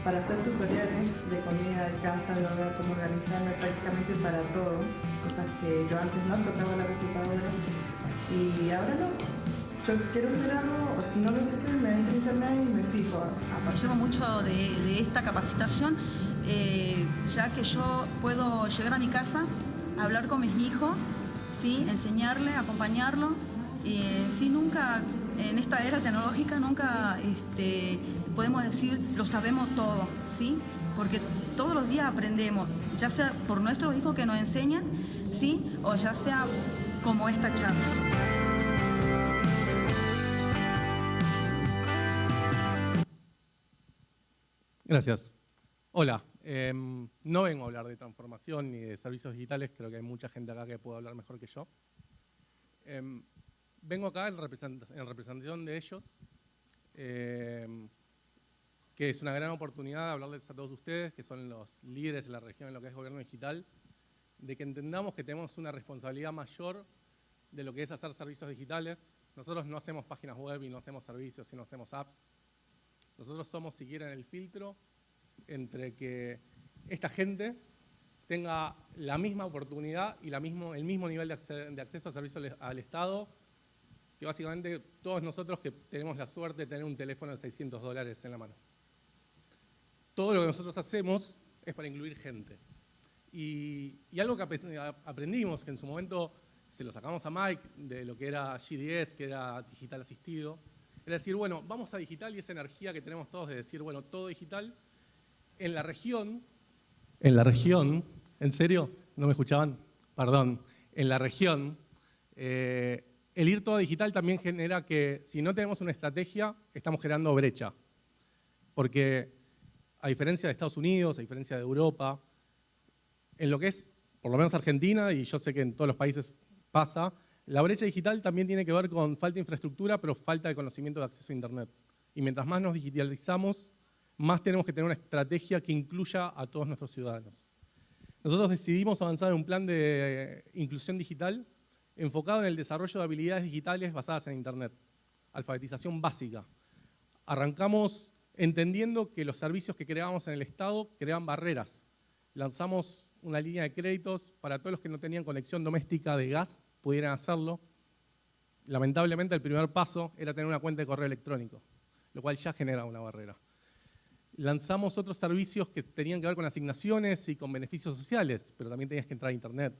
para hacer tutoriales de comida de casa, de ver cómo organizarme prácticamente para todo, cosas que yo antes no tocaba la computadora y ahora no. Yo quiero hacer algo, o si no lo sé hacer, me entro a internet y me fijo. Me llevo mucho de esta capacitación, ya que yo puedo llegar a mi casa, hablar con mis hijos, ¿sí? Enseñarle, acompañarlo. Sí, nunca, en esta era tecnológica, nunca podemos decir lo sabemos todo, ¿sí? Porque todos los días aprendemos, ya sea por nuestros hijos que nos enseñan, ¿sí? O ya sea como esta charla. Gracias. Hola, no vengo a hablar de transformación ni de servicios digitales, creo que hay mucha gente acá que puede hablar mejor que yo. Vengo acá en representación de ellos, que es una gran oportunidad de hablarles a todos ustedes, que son los líderes de la región en lo que es gobierno digital, de que entendamos que tenemos una responsabilidad mayor de lo que es hacer servicios digitales. Nosotros no hacemos páginas web y no hacemos servicios y no hacemos apps. Nosotros somos, si quieren, el filtro entre que esta gente tenga la misma oportunidad y el mismo nivel de acceso a servicios al Estado, que básicamente todos nosotros que tenemos la suerte de tener un teléfono de $600 en la mano. Todo lo que nosotros hacemos es para incluir gente. Y algo que aprendimos, que en su momento se lo sacamos a Mike, de lo que era GDS, que era digital asistido, era decir, bueno, vamos a digital y esa energía que tenemos todos de decir, bueno, todo digital. En la región, ¿en serio? ¿No me escuchaban? Perdón. En la región, el ir todo digital también genera que, si no tenemos una estrategia, estamos generando brecha. Porque, a diferencia de Estados Unidos, a diferencia de Europa, en lo que es, por lo menos Argentina, y yo sé que en todos los países pasa, la brecha digital también tiene que ver con falta de infraestructura, pero falta de conocimiento de acceso a Internet. Y mientras más nos digitalizamos, más tenemos que tener una estrategia que incluya a todos nuestros ciudadanos. Nosotros decidimos avanzar en un plan de inclusión digital enfocado en el desarrollo de habilidades digitales basadas en Internet, alfabetización básica. Arrancamos entendiendo que los servicios que creábamos en el Estado creaban barreras. Lanzamos una línea de créditos para todos los que no tenían conexión doméstica de gas, pudieran hacerlo. Lamentablemente el primer paso era tener una cuenta de correo electrónico, lo cual ya genera una barrera. Lanzamos otros servicios que tenían que ver con asignaciones y con beneficios sociales, pero también tenías que entrar a Internet.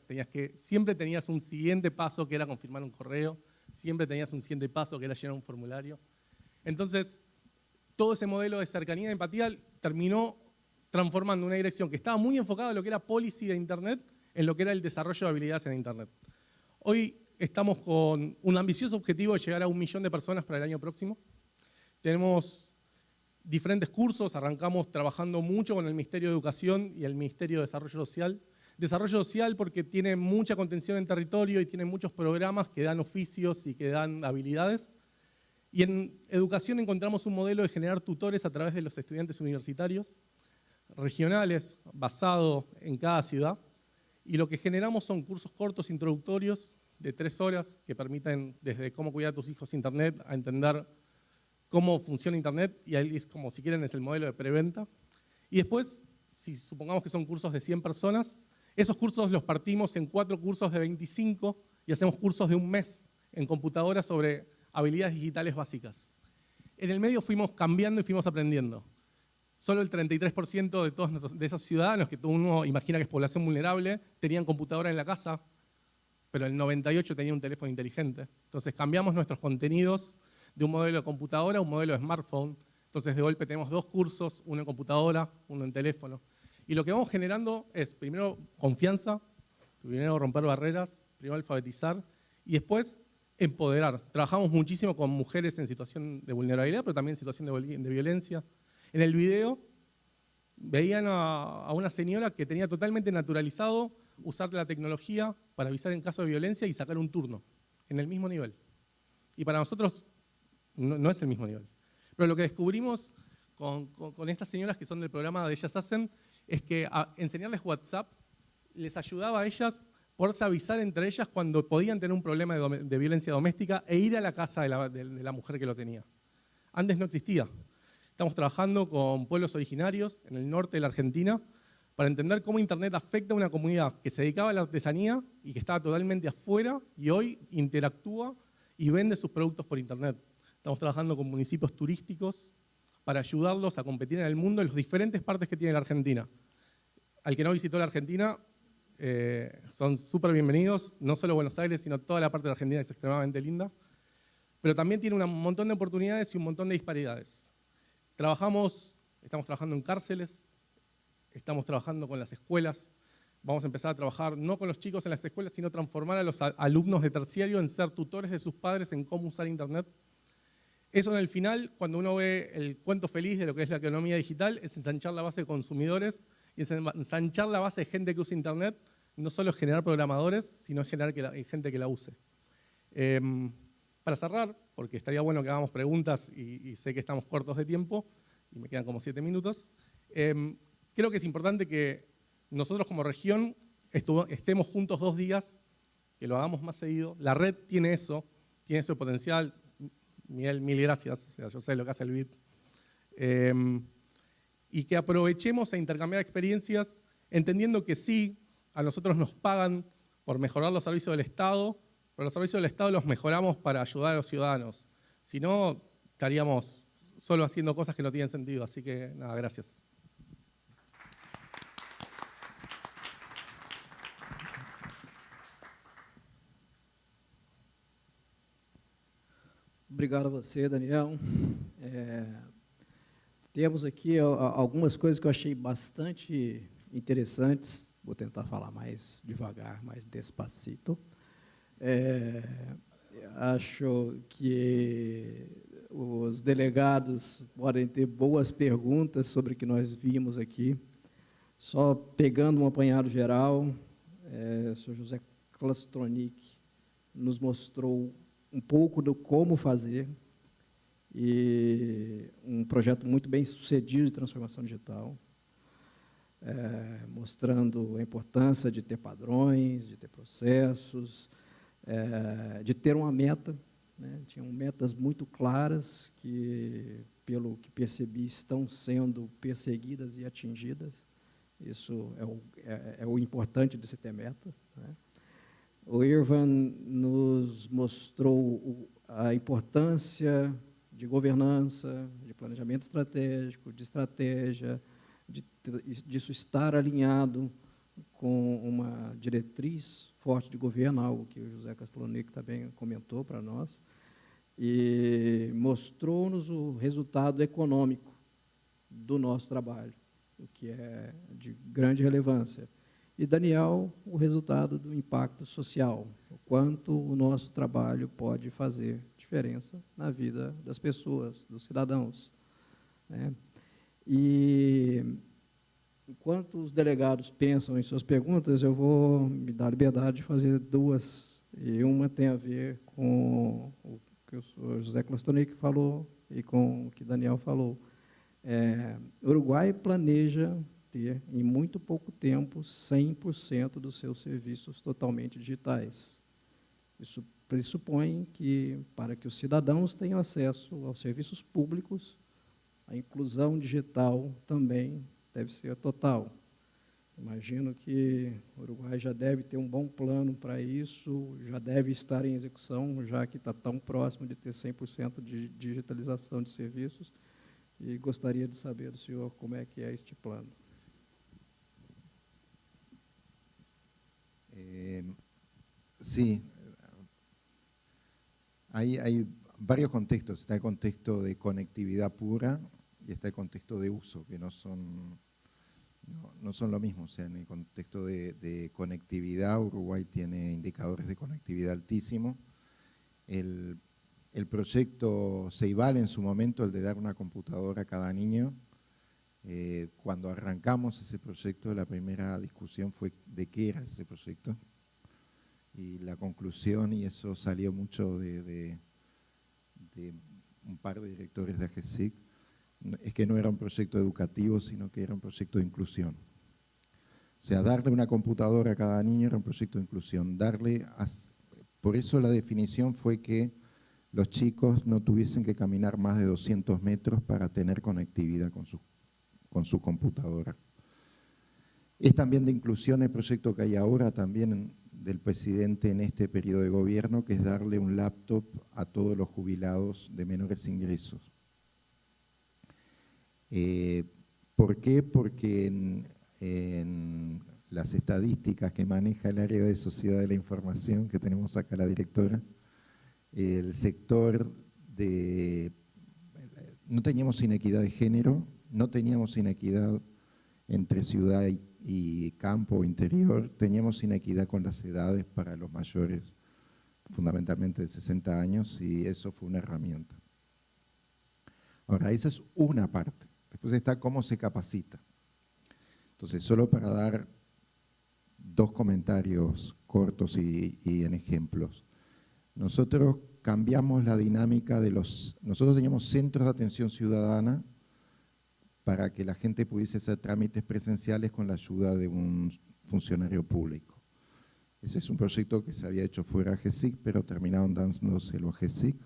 Siempre tenías un siguiente paso que era confirmar un correo, siempre tenías un siguiente paso que era llenar un formulario. Entonces, todo ese modelo de cercanía y de empatía terminó transformando una dirección que estaba muy enfocada en lo que era policy de Internet, en lo que era el desarrollo de habilidades en Internet. Hoy estamos con un ambicioso objetivo de llegar a 1 millón de personas para el año próximo. Tenemos diferentes cursos, arrancamos trabajando mucho con el Ministerio de Educación y el Ministerio de Desarrollo Social. Desarrollo social porque tiene mucha contención en territorio y tiene muchos programas que dan oficios y que dan habilidades. Y en educación encontramos un modelo de generar tutores a través de los estudiantes universitarios, regionales, basado en cada ciudad. Y lo que generamos son cursos cortos introductorios de 3 horas que permiten desde cómo cuidar a tus hijos Internet a entender cómo funciona Internet, y ahí es como, si quieren, es el modelo de preventa. Y después, si supongamos que son cursos de 100 personas, esos cursos los partimos en 4 cursos de 25 y hacemos cursos de 1 mes en computadora sobre habilidades digitales básicas. En el medio fuimos cambiando y fuimos aprendiendo. Solo el 33% de todos esos ciudadanos, que uno imagina que es población vulnerable, tenían computadora en la casa, pero el 98% tenía un teléfono inteligente. Entonces cambiamos nuestros contenidos de un modelo de computadora a un modelo de smartphone. Entonces de golpe tenemos 2 cursos, uno en computadora, uno en teléfono. Y lo que vamos generando es, primero, confianza, primero romper barreras, primero alfabetizar y después empoderar. Trabajamos muchísimo con mujeres en situación de vulnerabilidad, pero también en situación de violencia. En el video veían a una señora que tenía totalmente naturalizado usar la tecnología para avisar en caso de violencia y sacar un turno en el mismo nivel. Y para nosotros no es el mismo nivel. Pero lo que descubrimos con estas señoras que son del programa de Ellas Hacen es que enseñarles WhatsApp les ayudaba a ellas poderse avisar entre ellas cuando podían tener un problema de violencia doméstica e ir a la casa de la mujer que lo tenía. Antes no existía. Estamos trabajando con pueblos originarios en el norte de la Argentina para entender cómo Internet afecta a una comunidad que se dedicaba a la artesanía y que estaba totalmente afuera y hoy interactúa y vende sus productos por Internet. Estamos trabajando con municipios turísticos para ayudarlos a competir en el mundo en las diferentes partes que tiene la Argentina. Al que no visitó la Argentina, son súper bienvenidos, no solo Buenos Aires, sino toda la parte de la Argentina, que es extremadamente linda. Pero también tiene un montón de oportunidades y un montón de disparidades. Estamos trabajando en cárceles, estamos trabajando con las escuelas, vamos a empezar a trabajar no con los chicos en las escuelas, sino transformar a los alumnos de terciario en ser tutores de sus padres en cómo usar Internet. Eso en el final, cuando uno ve el cuento feliz de lo que es la economía digital, es ensanchar la base de consumidores y es ensanchar la base de gente que usa Internet, no solo generar programadores, sino generar gente que la use. Para cerrar, porque estaría bueno que hagamos preguntas y sé que estamos cortos de tiempo, y me quedan como 7 minutos, creo que es importante que nosotros como región estemos juntos 2 días, que lo hagamos más seguido. La red tiene ese potencial. Miguel, mil gracias, o sea, yo sé lo que hace el BIT. Y que aprovechemos a intercambiar experiencias, entendiendo que sí, a nosotros nos pagan por mejorar los servicios del Estado, pero los servicios del Estado los mejoramos para ayudar a los ciudadanos. Si no, estaríamos solo haciendo cosas que no tienen sentido. Así que, nada, gracias. Obrigado a você, Daniel. Temos aqui algumas coisas que eu achei bastante interessantes. Vou tentar falar mais devagar, mais despacito. Acho que os delegados podem ter boas perguntas sobre o que nós vimos aqui. Só pegando um apanhado geral, o senhor José Klastronic nos mostrou um pouco do como fazer, e um projeto muito bem sucedido de transformação digital, mostrando a importância de ter padrões, de ter processos, de ter uma meta, né? Tinham metas muito claras que, pelo que percebi, estão sendo perseguidas e atingidas. Isso é o importante de se ter meta, né? O Irvan nos mostrou a importância de governança, de planejamento estratégico, de estratégia, disso estar alinhado com uma diretriz forte de governo, algo que o José Klastronic também comentou para nós, e mostrou-nos o resultado econômico do nosso trabalho, o que é de grande relevância. E, Daniel, o resultado do impacto social, o quanto o nosso trabalho pode fazer diferença na vida das pessoas, dos cidadãos, né? E, enquanto os delegados pensam em suas perguntas, eu vou me dar a liberdade de fazer 2, e uma tem a ver com o que o senhor José Klastronic falou e com o que Daniel falou. O Uruguai planeja ter, em muito pouco tempo, 100% dos seus serviços totalmente digitais. Isso pressupõe que, para que os cidadãos tenham acesso aos serviços públicos, a inclusão digital também deve ser total. Imagino que o Uruguai já deve ter um bom plano para isso, já deve estar em execução, já que está tão próximo de ter 100% de digitalização de serviços, e gostaria de saber do senhor como é que é este plano. Sí, hay varios contextos. Está el contexto de conectividad pura y está el contexto de uso, que no son lo mismo. O sea, en el contexto de conectividad, Uruguay tiene indicadores de conectividad altísimos. El proyecto Ceibal, en su momento, el de dar una computadora a cada niño, Cuando arrancamos ese proyecto, la primera discusión fue de qué era ese proyecto. Y la conclusión, y eso salió mucho de un par de directores de AGESIC, es que no era un proyecto educativo, sino que era un proyecto de inclusión. O sea, darle una computadora a cada niño era un proyecto de inclusión. Por eso la definición fue que los chicos no tuviesen que caminar más de 200 metros para tener conectividad con su computadora. Es también de inclusión el proyecto que hay ahora también del presidente en este periodo de gobierno, que es darle un laptop a todos los jubilados de menores ingresos. ¿Por qué? Porque en las estadísticas que maneja el área de sociedad de la información, que tenemos acá la directora, el sector no teníamos inequidad de género, no teníamos inequidad entre ciudad y campo o interior, teníamos inequidad con las edades para los mayores, fundamentalmente de 60 años, y eso fue una herramienta. Ahora, esa es una parte. Después está cómo se capacita. Entonces, solo para dar dos comentarios cortos y en ejemplos. Nosotros cambiamos la dinámica de nosotros teníamos centros de atención ciudadana para que la gente pudiese hacer trámites presenciales con la ayuda de un funcionario público. Ese es un proyecto que se había hecho fuera de AGESIC, pero terminaron dándoselo a AGESIC.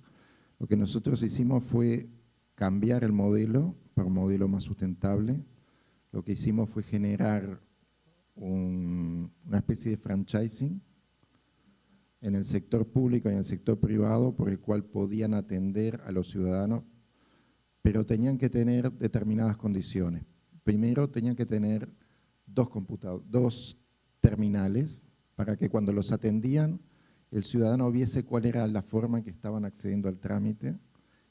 Lo que nosotros hicimos fue cambiar el modelo para un modelo más sustentable. Lo que hicimos fue generar una especie de franchising en el sector público y en el sector privado, por el cual podían atender a los ciudadanos, pero tenían que tener determinadas condiciones. Primero, tenían que tener dos terminales para que cuando los atendían, el ciudadano viese cuál era la forma en que estaban accediendo al trámite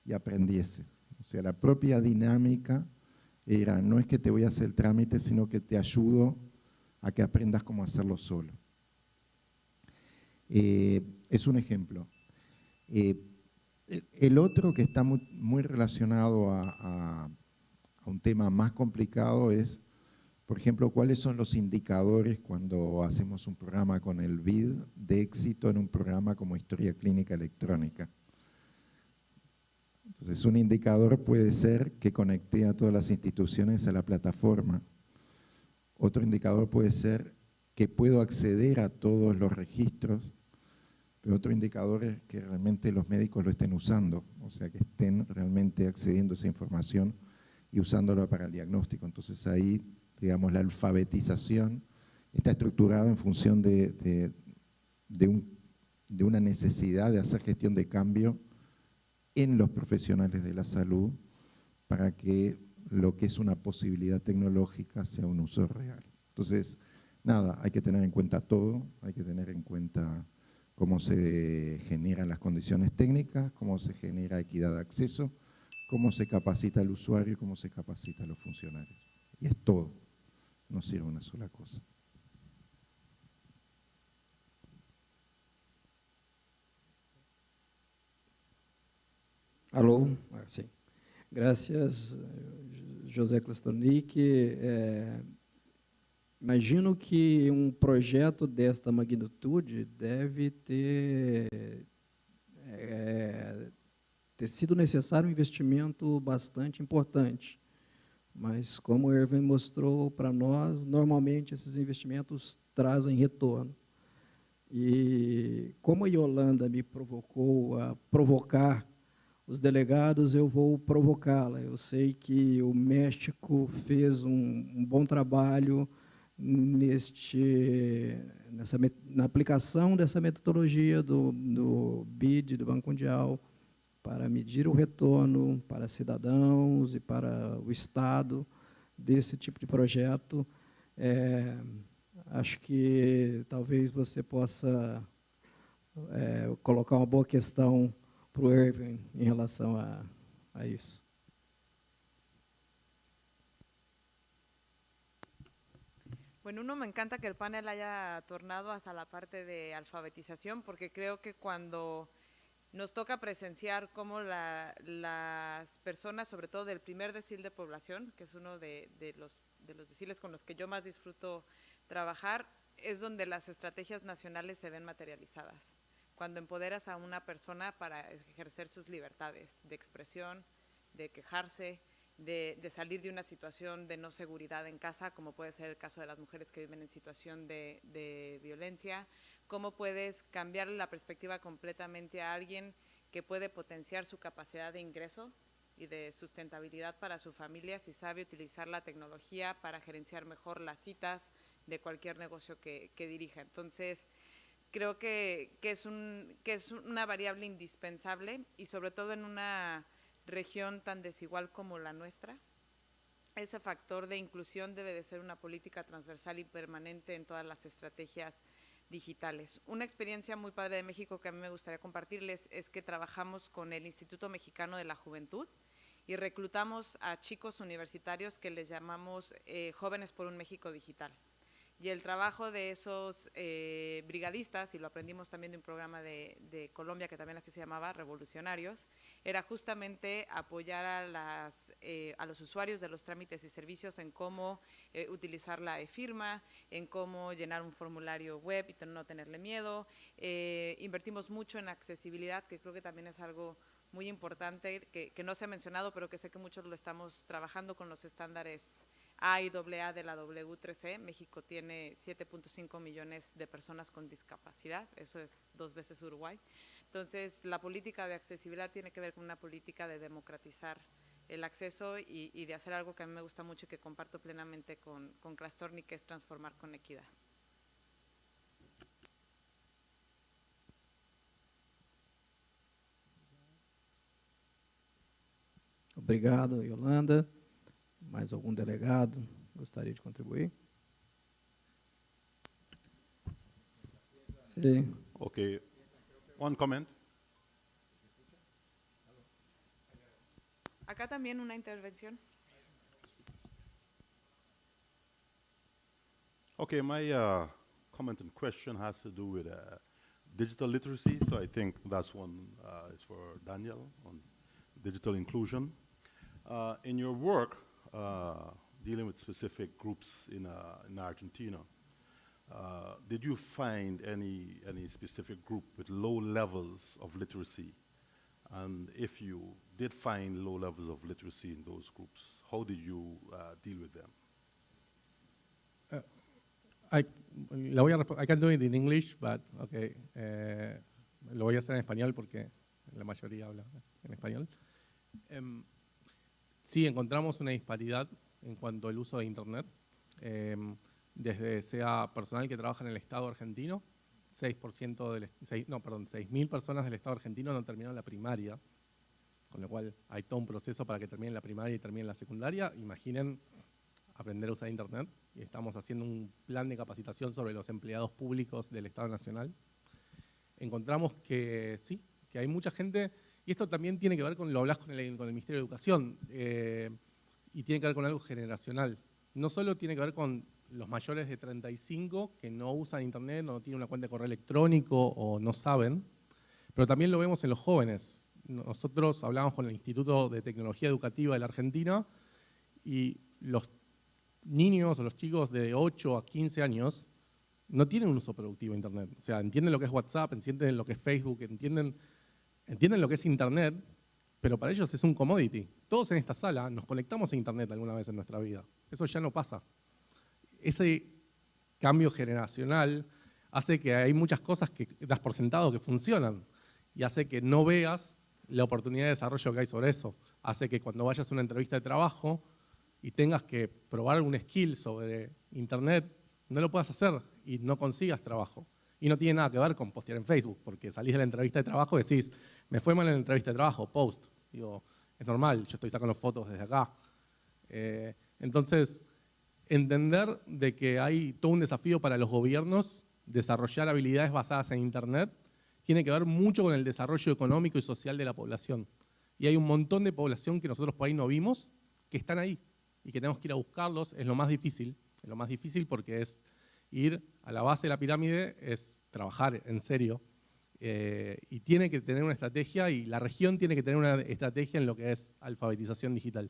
y aprendiese. O sea, la propia dinámica era, no es que te voy a hacer el trámite, sino que te ayudo a que aprendas cómo hacerlo solo. Es un ejemplo. El otro que está muy relacionado a un tema más complicado es, por ejemplo, cuáles son los indicadores cuando hacemos un programa con el BID de éxito en un programa como Historia Clínica Electrónica. Entonces, un indicador puede ser que conecte a todas las instituciones a la plataforma. Otro indicador puede ser que puedo acceder a todos los registros. Pero otro indicador es que realmente los médicos lo estén usando, o sea, que estén realmente accediendo a esa información y usándola para el diagnóstico. Entonces ahí, digamos, la alfabetización está estructurada en función de una necesidad de hacer gestión de cambio en los profesionales de la salud para que lo que es una posibilidad tecnológica sea un uso real. Entonces, nada, hay que tener en cuenta todo, hay que tener en cuenta cómo se generan las condiciones técnicas, cómo se genera equidad de acceso, cómo se capacita al usuario y cómo se capacita a los funcionarios. Y es todo, no sirve una sola cosa. Alô? Sim. Graças, José Klestornik. Imagino que um projeto desta magnitude deve ter sido necessário um investimento bastante importante. Mas, como o Erwin mostrou para nós, normalmente esses investimentos trazem retorno. E como a Yolanda me provocou a provocar os delegados, eu vou provocá-la. Eu sei que o México fez um bom trabalho na aplicação dessa metodologia do BID, do Banco Mundial, para medir o retorno para cidadãos e para o Estado desse tipo de projeto. Acho que talvez você possa colocar uma boa questão para o Erwin em relação a isso. Bueno, me encanta que el panel haya tornado hasta la parte de alfabetización, porque creo que cuando nos toca presenciar cómo las personas, sobre todo del primer decil de población, que es uno de los deciles con los que yo más disfruto trabajar, es donde las estrategias nacionales se ven materializadas. Cuando empoderas a una persona para ejercer sus libertades de expresión, de quejarse, de salir de una situación de no seguridad en casa, como puede ser el caso de las mujeres que viven en situación de violencia, cómo puedes cambiar la perspectiva completamente a alguien que puede potenciar su capacidad de ingreso y de sustentabilidad para su familia si sabe utilizar la tecnología para gerenciar mejor las citas de cualquier negocio que dirija. Entonces, creo que es una variable indispensable y sobre todo en una región tan desigual como la nuestra. Ese factor de inclusión debe de ser una política transversal y permanente en todas las estrategias digitales. Una experiencia muy padre de México que a mí me gustaría compartirles es que trabajamos con el Instituto Mexicano de la Juventud y reclutamos a chicos universitarios que les llamamos Jóvenes por un México Digital. Y el trabajo de esos brigadistas, y lo aprendimos también de un programa de Colombia que también así se llamaba, Revolucionarios, era justamente apoyar a los usuarios de los trámites y servicios en cómo utilizar la e-firma, en cómo llenar un formulario web y no tenerle miedo. Invertimos mucho en accesibilidad, que creo que también es algo muy importante, que no se ha mencionado, pero que sé que muchos lo estamos trabajando con los estándares A y AA de la W3C. México tiene 7.5 millones de personas con discapacidad, eso es 2 veces Uruguay. Entonces, la política de accesibilidad tiene que ver con una política de democratizar el acceso y de hacer algo que a mí me gusta mucho y que comparto plenamente con Clastorni, que es transformar con equidad. Obrigado, Yolanda. Mais algum delegado gostaria de contribuir? Sim. Okay. One comment. Acá también una intervención. Okay, my comment and question has to do with digital literacy. So I think that's one is for Daniel on digital inclusion. In your work, dealing with specific groups in Argentina, did you find any specific group with low levels of literacy? And if you did find low levels of literacy in those groups, how did you deal with them? I can do it in English, but okay. Lo voy a hacer en español porque la mayoría habla en español. Sí, encontramos una disparidad en cuanto al uso de Internet. Desde sea personal que trabaja en el Estado argentino, 6.000 personas del Estado argentino no terminaron la primaria, con lo cual hay todo un proceso para que terminen la primaria y terminen la secundaria. Imaginen aprender a usar Internet, y estamos haciendo un plan de capacitación sobre los empleados públicos del Estado Nacional. Encontramos que sí, que hay mucha gente, y esto también tiene que ver con, lo hablas con el Ministerio de Educación, y tiene que ver con algo generacional. No solo tiene que ver con los mayores de 35 que no usan Internet, no tienen una cuenta de correo electrónico o no saben, pero también lo vemos en los jóvenes. Nosotros hablamos con el Instituto de Tecnología Educativa de la Argentina y los niños o los chicos de 8 a 15 años no tienen un uso productivo de Internet. O sea, entienden lo que es WhatsApp, entienden lo que es Facebook, entienden lo que es Internet, pero para ellos es un commodity. Todos en esta sala nos conectamos a Internet alguna vez en nuestra vida. Eso ya no pasa. Ese cambio generacional hace que hay muchas cosas que das por sentado que funcionan y hace que no veas la oportunidad de desarrollo que hay sobre eso. Hace que cuando vayas a una entrevista de trabajo y tengas que probar algún skill sobre Internet, no lo puedas hacer y no consigas trabajo. Y no tiene nada que ver con postear en Facebook, porque salís de la entrevista de trabajo y decís, me fue mal en la entrevista de trabajo, post. Digo, es normal, yo estoy sacando fotos desde acá. Entonces, entender de que hay todo un desafío para los gobiernos, desarrollar habilidades basadas en Internet, tiene que ver mucho con el desarrollo económico y social de la población. Y hay un montón de población que nosotros por ahí no vimos, que están ahí y que tenemos que ir a buscarlos. Es lo más difícil porque es ir a la base de la pirámide, es trabajar en serio y tiene que tener una estrategia, y la región tiene que tener una estrategia en lo que es alfabetización digital.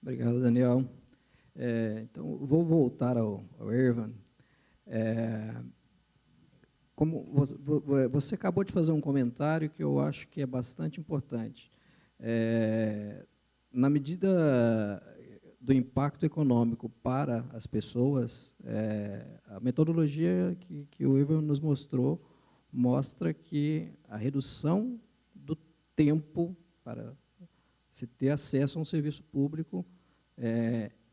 Obrigado, Daniel. Então, vou voltar ao Irvan. Como você acabou de fazer um comentário que eu acho que é bastante importante. Na medida do impacto econômico para as pessoas, a metodologia que o Irvan nos mostrou mostra que a redução do tempo para se ter acesso a um serviço público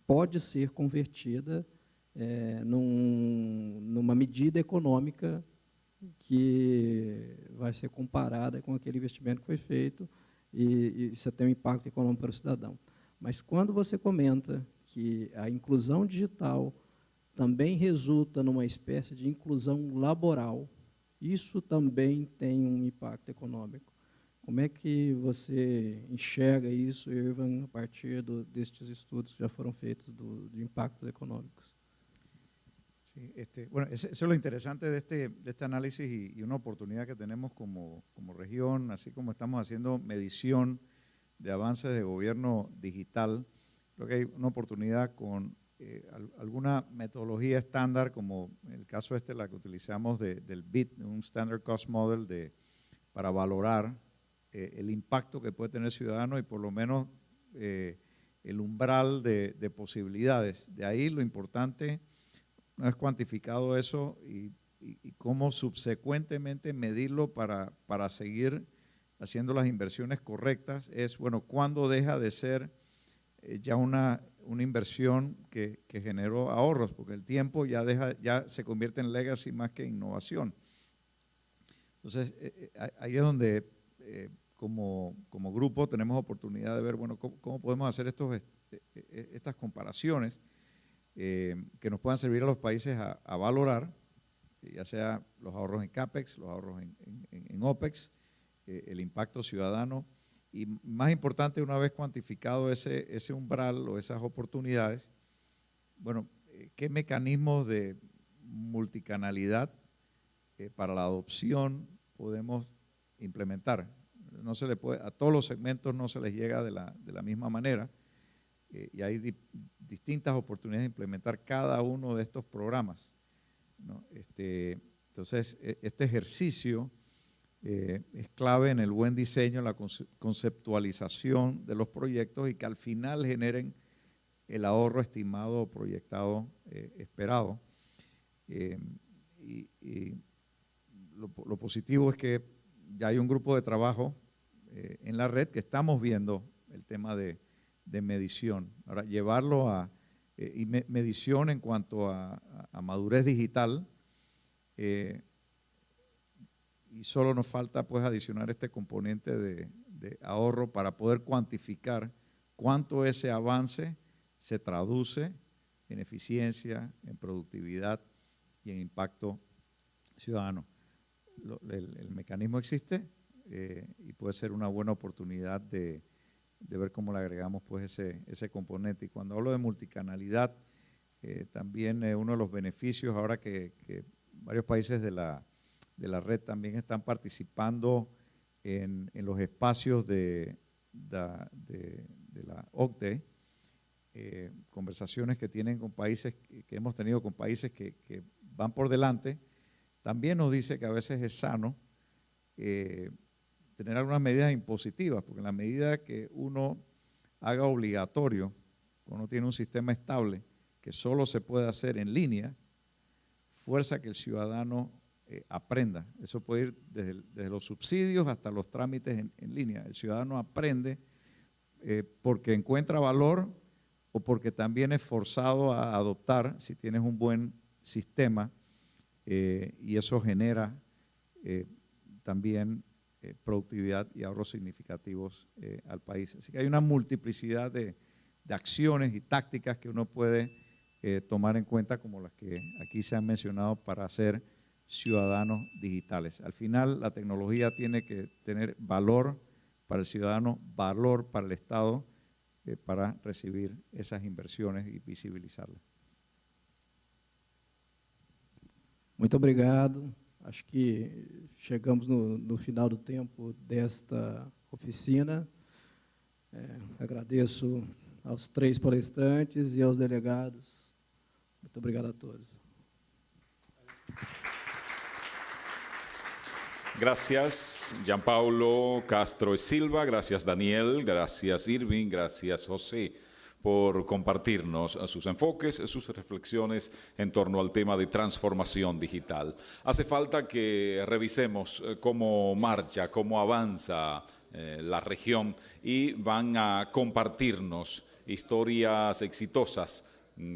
pode ser convertida numa medida econômica que vai ser comparada com aquele investimento que foi feito e isso tem um impacto econômico para o cidadão. Mas quando você comenta que a inclusão digital também resulta numa espécie de inclusão laboral, isso também tem um impacto econômico. Como é que você enxerga isso, Irvan, a partir destes estudos que já foram feitos de impactos econômicos? Sí, bueno, eso es lo interesante de este análisis y una oportunidad que tenemos como región, así como estamos haciendo medición de avances de gobierno digital. Creo que hay una oportunidad con alguna metodología estándar, como en el caso la que utilizamos del BIT, un Standard Cost Model para valorar el impacto que puede tener el ciudadano y por lo menos el umbral de posibilidades. De ahí lo importante, una vez cuantificado eso y cómo subsecuentemente medirlo para seguir haciendo las inversiones correctas, es, bueno, ¿cuándo deja de ser ya una inversión que generó ahorros? Porque el tiempo ya se convierte en legacy más que innovación. Entonces, ahí es donde como grupo tenemos oportunidad de ver, bueno, cómo podemos hacer estas comparaciones que nos puedan servir a los países a valorar, ya sea los ahorros en CAPEX, los ahorros en OPEX, el impacto ciudadano y, más importante, una vez cuantificado ese umbral o esas oportunidades, bueno, ¿qué mecanismos de multicanalidad para la adopción podemos implementar? No se le puede, a todos los segmentos no se les llega de la misma manera y hay distintas oportunidades de implementar cada uno de estos programas, ¿no? Entonces, este ejercicio es clave en el buen diseño, la conceptualización de los proyectos y que al final generen el ahorro estimado o proyectado esperado. Y lo positivo es que ya hay un grupo de trabajo en la red que estamos viendo el tema de medición. Ahora, llevarlo y medición en cuanto a madurez digital, y solo nos falta pues adicionar este componente de ahorro para poder cuantificar cuánto ese avance se traduce en eficiencia, en productividad y en impacto ciudadano. El mecanismo existe y puede ser una buena oportunidad de ver cómo le agregamos pues ese componente. Y cuando hablo de multicanalidad, también uno de los beneficios ahora que varios países de la red también están participando en los espacios de la OCDE, conversaciones que tienen con países, que hemos tenido con países que van por delante, también nos dice que a veces es sano tener algunas medidas impositivas, porque en la medida que uno haga obligatorio, uno tiene un sistema estable que solo se puede hacer en línea, fuerza que el ciudadano aprenda. Eso puede ir desde los subsidios hasta los trámites en línea. El ciudadano aprende porque encuentra valor o porque también es forzado a adoptar si tienes un buen sistema y eso genera también productividad y ahorros significativos al país. Así que hay una multiplicidad de acciones y tácticas que uno puede tomar en cuenta, como las que aquí se han mencionado, para ser ciudadanos digitales. Al final, la tecnología tiene que tener valor para el ciudadano, valor para el Estado, para recibir esas inversiones y visibilizarlas. Muito obrigado. Acho que chegamos no final do tempo desta oficina. Agradeço aos 3 palestrantes e aos delegados. Muito obrigado a todos. Gracias, Gianpaolo Castro Silva, gracias Daniel, gracias Irving, gracias José por compartirnos sus enfoques, sus reflexiones en torno al tema de transformación digital. Hace falta que revisemos cómo marcha, cómo avanza la región y van a compartirnos historias exitosas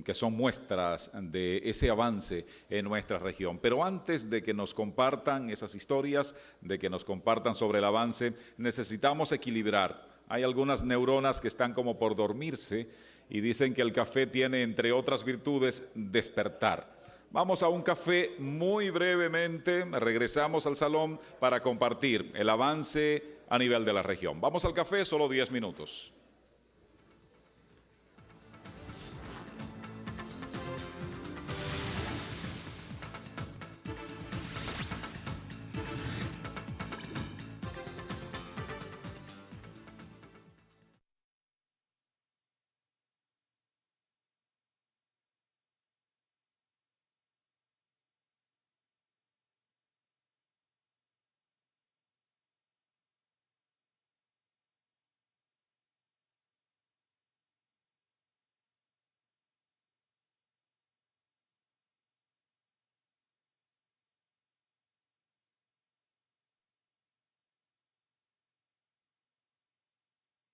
que son muestras de ese avance en nuestra región. Pero antes de que nos compartan esas historias, de que nos compartan sobre el avance, necesitamos equilibrar. Hay algunas neuronas que están como por dormirse y dicen que el café tiene, entre otras virtudes, despertar. Vamos a un café muy brevemente, regresamos al salón para compartir el avance a nivel de la región. Vamos al café, solo 10 minutos.